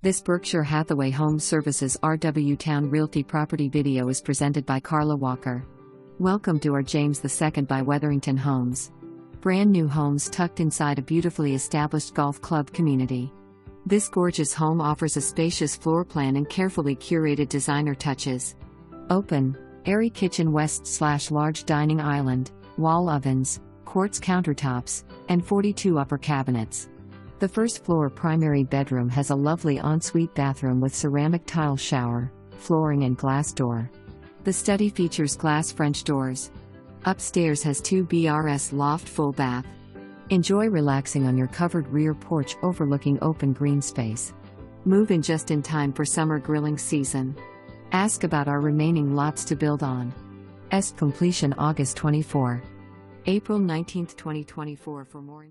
This Berkshire Hathaway HomeServices RW Towne Realty property video is presented by Carla Walker. Welcome to our James II by Wetherington Homes. Brand new homes tucked inside a beautifully established golf club community. This gorgeous home offers a spacious floor plan and carefully curated designer touches. Open, airy kitchen west/large dining island, wall ovens, quartz countertops, and 42 upper cabinets. The first floor primary bedroom has a lovely ensuite bathroom with ceramic tile shower, flooring and glass door. The study features glass French doors. Upstairs has 2 BRS loft full bath. Enjoy relaxing on your covered rear porch overlooking open green space. Move in just in time for summer grilling season. Ask about our remaining lots to build on. Completion August 24. April 19, 2024 for more.